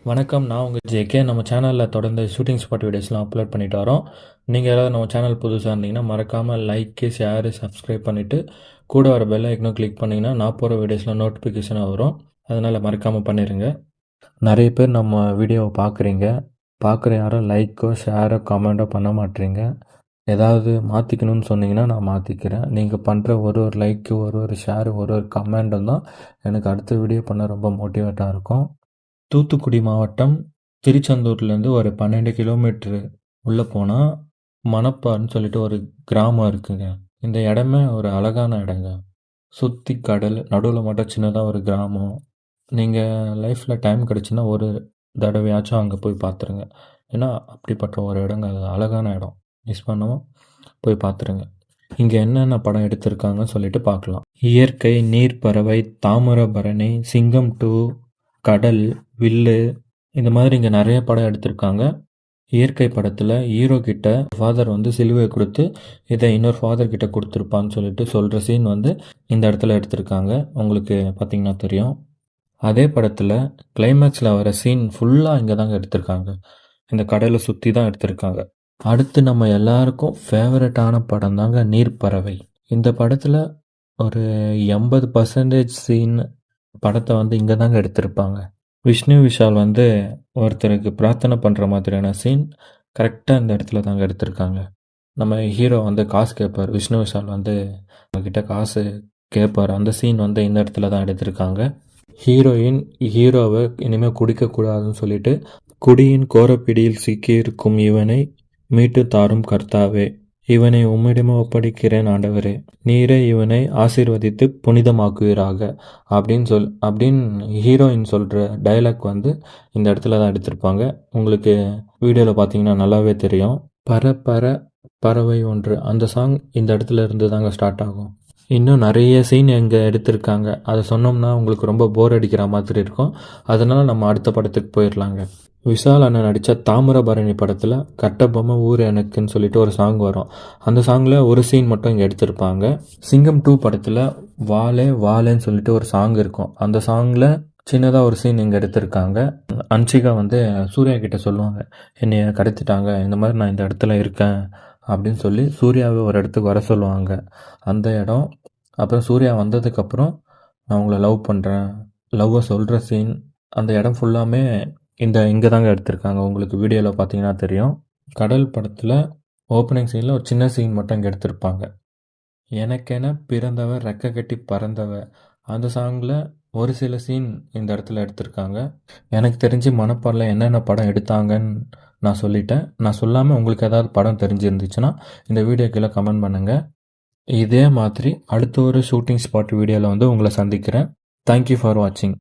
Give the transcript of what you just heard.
வணக்கம். நான் உங்கள் ஜேகே. நம்ம சேனலில் தொடர்ந்து ஷூட்டிங் ஸ்பாட் வீடியோஸ்லாம் அப்லோட் பண்ணிட்டு வரோம். நீங்கள் யாராவது நம்ம சேனல் புதுசாக இருந்தீங்கன்னா மறக்காமல் லைக்கு, ஷேரு, சப்ஸ்கிரைப் பண்ணிவிட்டு கூட வர பெல் ஐக்கனும் கிளிக் பண்ணிங்கன்னா நான் போகிற வீடியோஸில் நோட்டிஃபிகேஷனாக வரும். அதனால் மறக்காமல் பண்ணிடுங்க. நிறைய பேர் நம்ம வீடியோவை பார்க்குற யாரும் லைக்கோ, ஷேரோ, கமெண்ட்டோ பண்ண மாட்டேறீங்க. ஏதாவது மாற்றிக்கணும்னு சொன்னீங்கன்னா நான் மாற்றிக்கிறேன். நீங்கள் பண்ணுற ஒரு லைக்கு, ஒரு ஷேரு, ஒரு கமெண்ட்டும் தான் எனக்கு அடுத்த வீடியோ பண்ண ரொம்ப மோட்டிவேட்டாக இருக்கும். தூத்துக்குடி மாவட்டம் திருச்செந்தூர்லேருந்து ஒரு 12 கிலோமீட்ரு உள்ளே போனால் மணப்பாறைன்னு சொல்லிட்டு ஒரு கிராமம் இருக்குங்க. இந்த இடமே ஒரு அழகான இடங்க. சுற்றி கடல், நடுவில் மட்டும் சின்னதாக ஒரு கிராமம். நீங்கள் லைஃப்பில் டைம் கிடச்சுன்னா ஒரு தடவையாச்சும் அங்கே போய் பார்த்துருங்க. ஏன்னா அப்படிப்பட்ட ஒரு இடங்க, அது அழகான இடம். மிஸ் பண்ணாமல் போய் பார்த்துருங்க. இங்கே என்னென்ன படம் எடுத்திருக்காங்கன்னு சொல்லிட்டு பார்க்கலாம். இயற்கை, நீர், பறவை, தாமிரபரணி, சிங்கம் 2, கடல், வில்லு, இந்த மாதிரி இங்கே நிறைய படம் எடுத்திருக்காங்க. இயற்கை படத்தில் ஹீரோ கிட்ட ஃபாதர் சிலுவையை கொடுத்து இதை இன்னொரு ஃபாதர் கிட்ட கொடுத்துருப்பான்னு சொல்லிட்டு சொல்கிற சீன் இந்த இடத்துல எடுத்திருக்காங்க. உங்களுக்கு பார்த்தீங்கன்னா தெரியும். அதே படத்தில் கிளைமேக்ஸில் வர சீன் ஃபுல்லாக இங்கே தாங்க எடுத்திருக்காங்க. இந்த கடலை சுற்றி தான் எடுத்திருக்காங்க. அடுத்து நம்ம எல்லாருக்கும் ஃபேவரட்டான படம் தாங்க நீர்ப்பறவை. இந்த படத்தில் ஒரு 80% சீன் படத்தை இங்கே தாங்க எடுத்திருப்பாங்க. விஷ்ணு விஷால் ஒருத்தருக்கு பிரார்த்தனை பண்ணுற மாதிரியான சீன் கரெக்டாக இந்த இடத்துல தாங்க எடுத்திருக்காங்க. நம்ம ஹீரோ காசு கேட்பார். விஷ்ணு விஷால் அவங்கக்கிட்ட காசு கேட்பார். அந்த சீன் இந்த இடத்துல தான் எடுத்திருக்காங்க. ஹீரோயின் ஹீரோவை இனிமேல் குடிக்கக்கூடாதுன்னு சொல்லிட்டு குடியின் கோரப்பிடியில் சிக்கியிருக்கும் இவனை மீட்டு தாரும் கர்த்தாவே, இவனை உம்மிடமே ஒப்படைக்கிறேன் ஆண்டவரே, நீரே இவனை ஆசீர்வதித்து புனிதமாக்குவீராக அப்படின்னு ஹீரோயின் சொல்கிற டைலாக் இந்த இடத்துல தான் எடுத்திருப்பாங்க. உங்களுக்கு வீடியோவில் பார்த்தீங்கன்னா நல்லாவே தெரியும். பறவை ஒன்று, அந்த சாங் இந்த இடத்துல இருந்து தாங்க ஸ்டார்ட் ஆகும். இன்னும் நிறைய சீன் இங்கே எடுத்திருக்காங்க. அதை சொன்னோம்னா உங்களுக்கு ரொம்ப போர் அடிக்கிற மாதிரி இருக்கும். அதனால் நம்ம அடுத்த படத்துக்கு போயிடலாங்க. விஷால் அண்ணன் நடித்த தாமிரபரணி படத்தில் கட்டபொம்மை ஊர் எனக்குன்னு சொல்லிட்டு ஒரு சாங் வரும். அந்த சாங்கில் ஒரு சீன் மட்டும் இங்கே எடுத்திருப்பாங்க. சிங்கம் 2 படத்தில் வாலே வாலேன்னு சொல்லிட்டு ஒரு சாங் இருக்கும். அந்த சாங்கில் சின்னதாக ஒரு சீன் இங்கே எடுத்திருக்காங்க. அன்ஷிகா சூர்யா கிட்ட சொல்லுவாங்க, என்னைய கடத்திட்டாங்க, இந்த மாதிரி நான் இந்த இடத்துல இருக்கேன் அப்படின்னு சொல்லி சூர்யாவை ஒரு இடத்துக்கு வர சொல்லுவாங்க. அந்த இடம். அப்புறம் சூர்யா வந்ததுக்கப்புறம் நான் உங்களை லவ் பண்ணுறேன், லவ்வை சொல்கிற சீன், அந்த இடம் ஃபுல்லாமே இங்கே தாங்க எடுத்திருக்காங்க. உங்களுக்கு வீடியோவில் பார்த்தீங்கன்னா தெரியும். கடல் படத்தில் ஓப்பனிங் சீனில் ஒரு சின்ன சீன் மட்டும் இங்கே எடுத்திருப்பாங்க. எனக்கென பிறந்தவர் ரெக்க கட்டி பறந்தவர், அந்த சாங்கில் ஒரு சில சீன் இந்த இடத்துல எடுத்திருக்காங்க. எனக்கு தெரிஞ்சு மணப்பாறையில் என்னென்ன படம் எடுத்தாங்கன்னு நான் சொல்லிட்டேன். நான் சொல்லாமல் உங்களுக்கு ஏதாவது படம் தெரிஞ்சிருந்துச்சுன்னா இந்த வீடியோ கீழே கமெண்ட் பண்ணுங்கள். இதே மாதிரி அடுத்த ஒரு ஷூட்டிங் ஸ்பாட் வீடியோவில் உங்களை சந்திக்கிறேன். தேங்க்யூ ஃபார் வாட்சிங்.